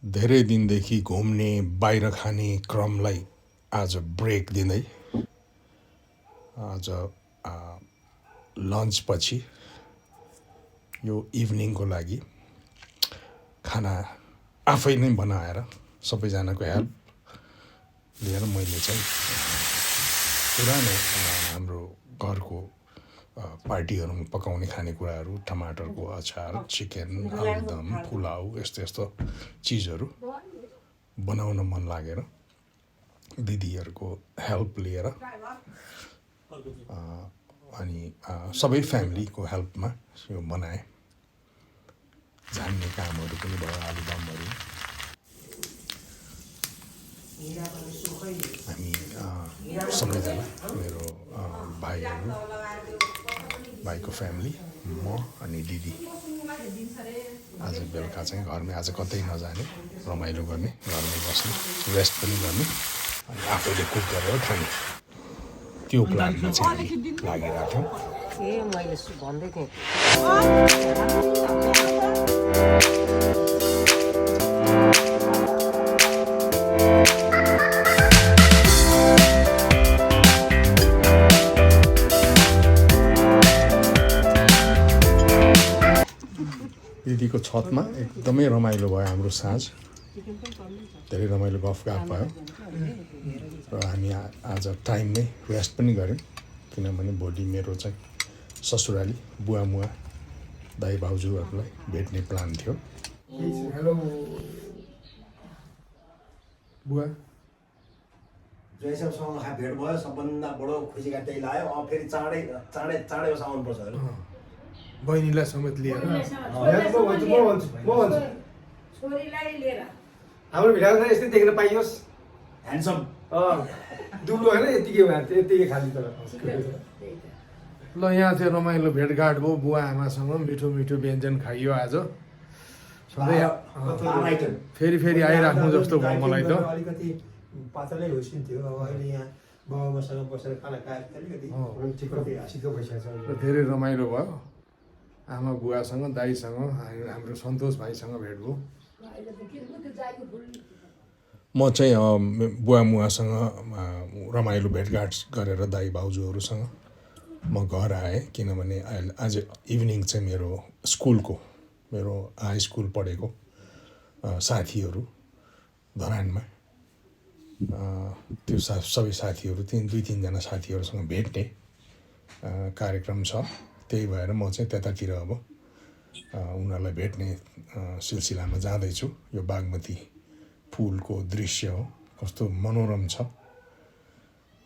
धेरै दिनदेखि घुम्ने बाहिर खाने क्रमलाई आज ब्रेक दिँदै आज लन्चपछि यो इभिनिङको लागि खाना आफै नै बनाएर सबैजनाको हेल्प लिएर मैले चाहिँ पुरानो हाम्रो घरको पार्टीहरूमा पकाउने खानेकुराहरू टमाटरको अचार चिकन आलुदम पुलाउ यस्तो यस्तो चिजहरू बनाउन मन लागेर दिदीहरूको हेल्प लिएर अनि सबै फ्यामिलीको हेल्पमा यो बनाएँ झान्ने कामहरू पनि भयो आलुदमहरू हामी सबैजना मेरो भाइहरू भाइको फ्यामिली म अनि दिदी आज बेलुका चाहिँ घरमै आज कतै नजाने रमाइलो गर्ने घरमै बस्ने रेस्ट पनि गर्ने अनि आफैले कुक गरेर खाने त्यो प्लानमा चाहिँ हामी लागिरहेको थियौँ मैले भन्दै थिएँ दिदीको छतमा एकदमै रमाइलो भयो हाम्रो साँझ धेरै रमाइलो गफगाफ भयो र हामी आज टाइममै रेस्ट पनि गऱ्यौँ किनभने भोलि मेरो चाहिँ ससुराली बुवा मुवा दाइ भाउजूहरूलाई भेट्ने प्लान थियो हेलो बुवा जयसबसँग भेट भयो सबभन्दा बडो खुसीका त्यही लाग्यो अब फेरि चाँडै चाँडै चाँडै बस आउनुपर्छ अरे बहिनीलाई समेत लिएर छोरीलाई लिएर हाम्रो भिडियोमा यस्तै देख्न पाइयोस् ह्यान्डसम दुब्लो होइन यतिकै भयो यतिकै खाली तर ल यहाँ थियो रमाइलो भेटघाट भयो बुवा आमासँग मिठो मिठो व्यञ्जन खाइयो आज सधैँ फेरि फेरि आइराख्नु जस्तो भयो मलाई त अलिकति पातलै होइसिन्थ्यो अब अहिले यहाँ बाबासँग बसेर खाना खाएर अलिकति छिटो भइसकेको छ र धेरै रमाइलो भयो आमा बुवासँग दाईसँग हाम्रो सन्तोष भाइसँग भेट भयो म चाहिँ बुवा मुवासँग रमाइलो भेटघाट गरेर दाइ भाउजूहरूसँग म घर आएँ किनभने आज इभिनिङ चाहिँ मेरो स्कुलको मेरो हाई स्कुल पढेको साथीहरू धरानमा त्यो सबै साथीहरू दुई तिनजना साथीहरूसँग भेट्ने कार्यक्रम छ त्यही भएर म चाहिँ त्यतातिर अब उनीहरूलाई भेट्ने सिलसिलामा जाँदैछु यो बागमती पुलको दृश्य हो कस्तो मनोरम छ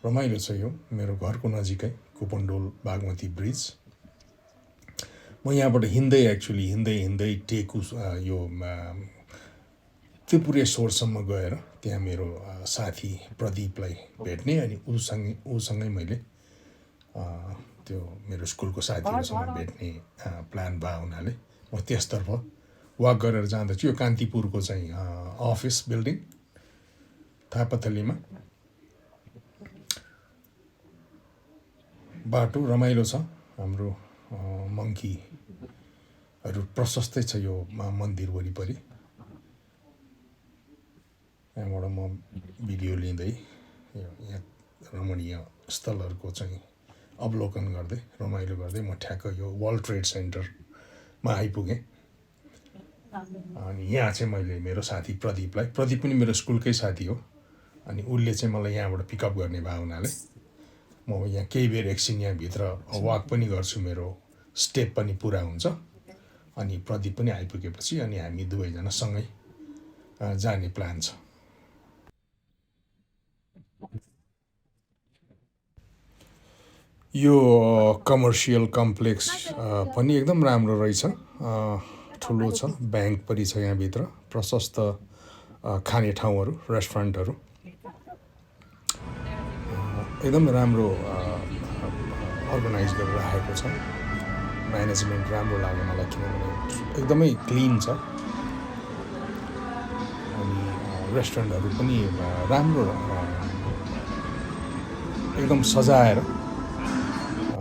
रमाइलो छ यो मेरो घरको नजिकै कुपनडोल बागमती ब्रिज म यहाँबाट हिँड्दै टेकु यो त्रिपुरेश्वरसम्म गएर त्यहाँ मेरो साथी प्रदीपलाई भेट्ने अनि उसँगै मैले त्यो मेरो स्कुलको साथीहरूसँग भेट्ने प्लान भयो हुनाले म त्यसतर्फ वाक गरेर जाँदैछु यो कान्तिपुरको चाहिँ अफिस बिल्डिङ थापाथलीमा बाटो रमाइलो छ हाम्रो मङ्कीहरू प्रशस्तै छ यो मन्दिर वरिपरि यहाँबाट म भिडियो लिँदै यहाँ रमणीय स्थलहरूको चाहिँ अवलोकन गर्दै रमाइलो गर्दै म ठ्याक्क यो वर्ल्ड ट्रेड सेन्टरमा आइपुगेँ अनि यहाँ चाहिँ मैले मेरो साथी प्रदीप पनि मेरो स्कुलकै साथी हो अनि उसले चाहिँ मलाई यहाँबाट पिकअप गर्ने भयो हुनाले म यहाँ केही बेर एकछिन यहाँभित्र वाक पनि गर्छु मेरो स्टेप पनि पुरा हुन्छ अनि प्रदीप पनि आइपुगेपछि अनि हामी दुवैजना सँगै जाने प्लान छ यो कमर्सियल कम्प्लेक्स पनि एकदम राम्रो रहेछ ठुलो छ ब्याङ्क पनि छ यहाँभित्र प्रशस्त खाने ठाउँहरू रेस्टुरेन्टहरू एकदम राम्रो अर्गनाइज गरेर राखेको छ म्यानेजमेन्ट राम्रो लाग्यो मलाई किनभने एकदमै क्लिन छ अनि रेस्टुरेन्टहरू पनि राम्रो एकदम सजाएर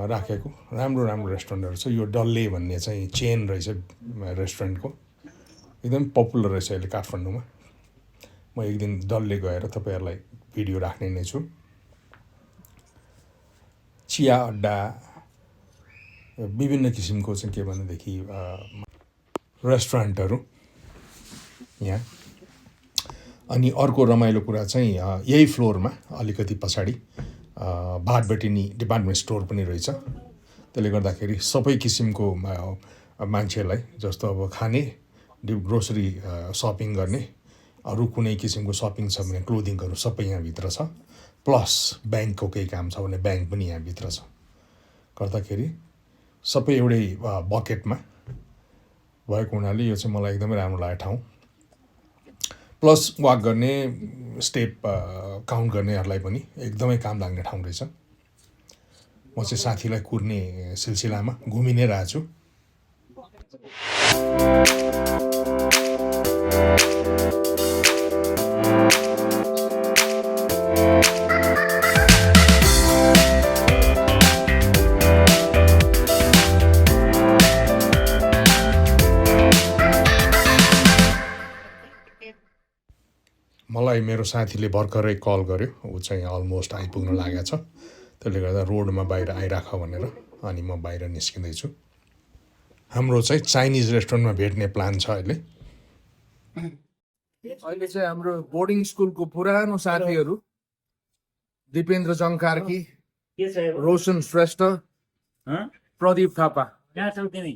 राखेको राम्रो रेस्टुरेन्टहरू छ यो डल्ले भन्ने चाहिँ चेन रहेछ रेस्टुरेन्टको एकदम पपुलर रहेछ अहिले काठमाडौँमा म एक दिन डल्ले गएर तपाईँहरूलाई भिडियो राख्ने नै छु। चिया अड्डा विभिन्न किसिमको चाहिँ के भनेदेखि रेस्टुरेन्टहरू यहाँ। अनि अर्को रमाइलो कुरा चाहिँ यही फ्लोरमा अलिकति पछाडि भाटबेटिनी डिपार्टमेन्ट स्टोर पनि रहेछ। त्यसले गर्दाखेरि सबै किसिमको मान्छेलाई जस्तो अब खाने ग्रोसरी सपिङ गर्ने अरू कुनै किसिमको सपिङ छ भने क्लोदिङहरू सबै यहाँभित्र छ। प्लस ब्याङ्कको केही काम छ भने ब्याङ्क पनि यहाँभित्र छ। गर्दाखेरि सबै एउटै बकेटमा भएको हुनाले यो चाहिँ मलाई एकदमै राम्रो लागेको ठाउँ। प्लस वाक गर्ने स्टेप काउन्ट गर्नेहरूलाई पनि एकदमै काम लाग्ने ठाउँ रहेछ। म चाहिँ साथीलाई कुर्ने सिलसिलामा घुमि नै रहेको छु। मलाई मेरो साथीले भर्खरै कल गर्यो, ऊ चाहिँ अलमोस्ट आइपुग्न लागेको छ। त्यसले गर्दा रोडमा बाहिर आइराख भनेर अनि म बाहिर निस्किँदैछु। हाम्रो चाहिँ चाइनिज रेस्टुरेन्टमा भेट्ने प्लान छ अहिले। अहिले चाहिँ हाम्रो बोर्डिङ स्कुलको पुरानो साथीहरू दिपेन्द्र जङ्कारकी, रोशन श्रेष्ठ, प्रदीप थापा,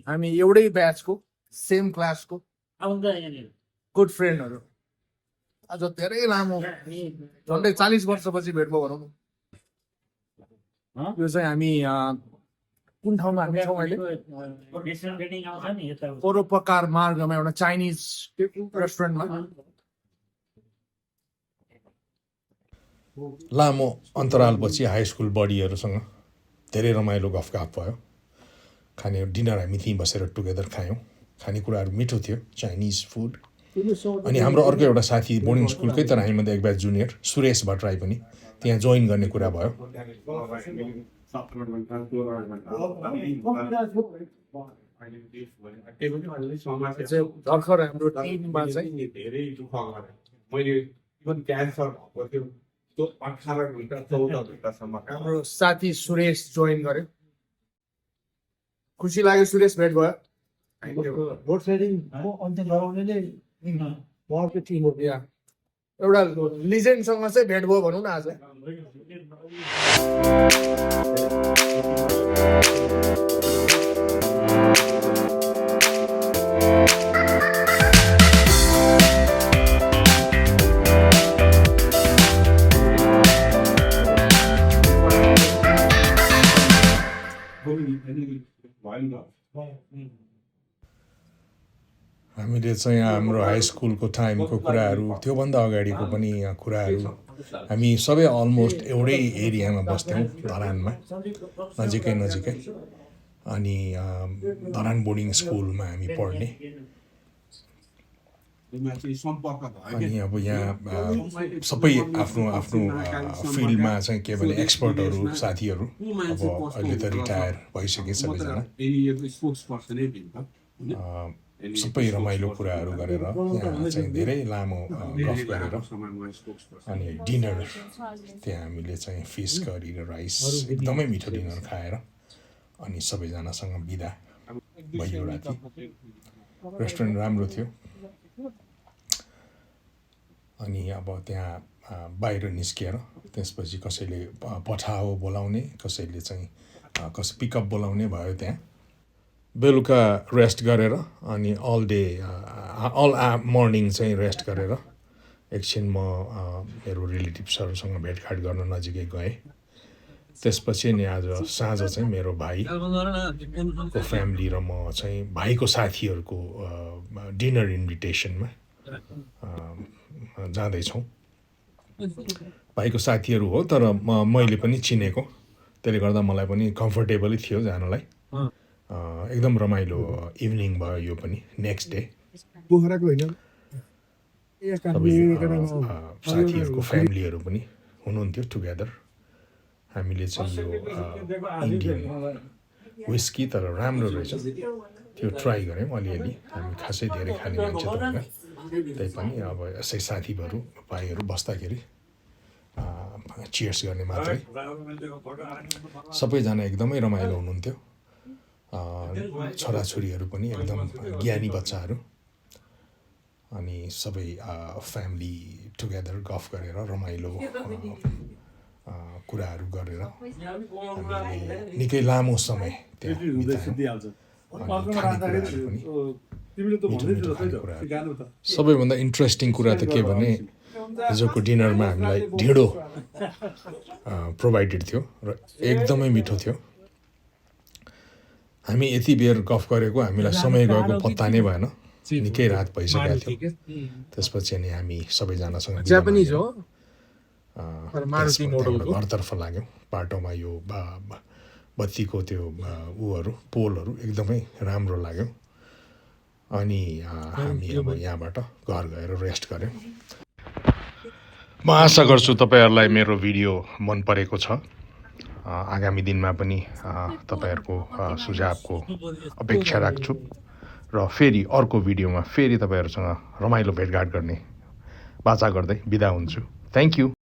हामी एउटै ब्याचको सेम क्लासको गुड फ्रेन्डहरू। आज धेरै लामो झन्डै 40 वर्षपछि भेट भयो भनौँ। यो चाहिँ हामी कुन ठाउँमा हामी छौँ अहिले? परोपकार मार्गमा एउटा चाइनिज रेस्टुरेन्टमा। लामो अन्तरालपछि हाई स्कुल बडीहरूसँग धेरै रमाइलो गफगाफ भयो। खाने डिनर हामी त्यहीँ बसेर टुगेदर खायौँ। खानेकुराहरू मिठो थियो, चाइनिज फुड। अनि हाम्रो अर्को एउटा साथी बोर्डिङ स्कुलकै तर हामीमध्ये एक ब्याच जुनियर सुरेश भट्टराई पनि त्यहाँ जोइन गर्ने कुरा भयो। भर्खर हाम्रो टिममा चाहिँ धेरै दुःख गरेँ मैले। इभन क्यान्सर भएको थियो, त्यो 18 घन्टा 14 घन्टासम्म हाम्रो साथी सुरेश जोइन गर्यो। खुसी लाग्यो सुरेश भेट भयो। बोर्ड सेटिङ अन्त्य गराउने नै उहाँको टिम हो। एउटा लिजेन्डसँग चाहिँ भेट भयो भनौँ न आज। हामीले चाहिँ हाम्रो हाई स्कुलको टाइमको कुराहरू, त्योभन्दा अगाडिको पनि कुराहरू, हामी सबै अलमोस्ट एउटै एरियामा बस्थ्यौँ धरानमा, नजिकै नजिकै। अनि धरान बोर्डिङ स्कुलमा हामी पढ्ने। अनि अब यहाँ सबै आफ्नो आफ्नो फिल्डमा चाहिँ के भने एक्सपर्टहरू साथीहरू अब अहिले त रिटायर भइसके सबैजना। सबै रमाइलो कुराहरू गरेर यहाँ चाहिँ धेरै लामो गफ गरेर अनि डिनर त्यहाँ हामीले चाहिँ फिस करी र राइस एकदमै मिठो डिनर खाएर अनि सबैजनासँग बिदा भयो राति। रेस्टुरेन्ट राम्रो थियो। अनि अब त्यहाँ बाहिर निस्किएर त्यसपछि कसैले पठाओ बोलाउने, कसैले चाहिँ पिकअप बोलाउने भयो त्यहाँ। बेलुका रेस्ट गरेर अनि अल डे मर्निङ चाहिँ रेस्ट गरेर एकछिन म मेरो रिलेटिभ्सहरूसँग भेटघाट गर्न नजिकै गएँ। त्यसपछि नि आज साँझ चाहिँ मेरो भाइको फ्यामिली र म चाहिँ भाइको साथीहरूको डिनर इन्भिटेसनमा जाँदैछौँ। भाइको साथीहरू हो तर मैले पनि चिनेको, त्यसले गर्दा मलाई पनि कम्फर्टेबलै थियो जानलाई। एकदम रमाइलो इभिनिङ भयो यो पनि। नेक्स्ट डे साथीहरूको फ्यामिलीहरू पनि हुनुहुन्थ्यो टुगेदर। हामीले चाहिँ यो इन्डियन विस्की तर राम्रो रहेछ त्यो ट्राई गऱ्यौँ अलिअलि। हामी खासै धेरै खाने मान्छे त होइन। त्यही पनि अब यसै साथीहरू भाइहरू बस्दाखेरि चियर्स गर्ने मात्रै सबैजना एकदमै रमाइलो हुनुहुन्थ्यो छोराछोरीहरू पनि एकदम ज्ञानी बच्चाहरू अनि सबै फ्यामिली टुगेदर गफ गरेर रमाइलो कुराहरू गरेर हामीले निकै लामो समय त्यहाँ बितायौँ अनि खानेकुराहरू पनि मिठो मिठो खानेकुराहरू सबैभन्दा इन्ट्रेस्टिङ कुरा त के भने हिजोको डिनरमा हामीलाई ढिँडो प्रोभाइडेड थियो र एकदमै मिठो थियो हामी यति बेर गफ गरेको हामीलाई समय गएको पत्ता नै भएन निकै रात भइसकेको थियो त्यसपछि अनि हामी सबैजनासँग जापानिज हो घरतर्फ लाग्यौँ बाटोमा यो बत्तीको त्यो ऊहरू पोलहरू एकदमै राम्रो लाग्यो अनि हामी अब यहाँबाट घर गएर रेस्ट गऱ्यौँ म आशा गर्छु तपाईँहरूलाई मेरो भिडियो मन परेको छ आगामी दिनमा पनि तपाईँहरूको सुझावको अपेक्षा राख्छु र फेरि अर्को भिडियोमा फेरि तपाईँहरूसँग रमाइलो भेटघाट गर्ने बाचा गर्दै बिदा हुन्छु थ्याङ्क यू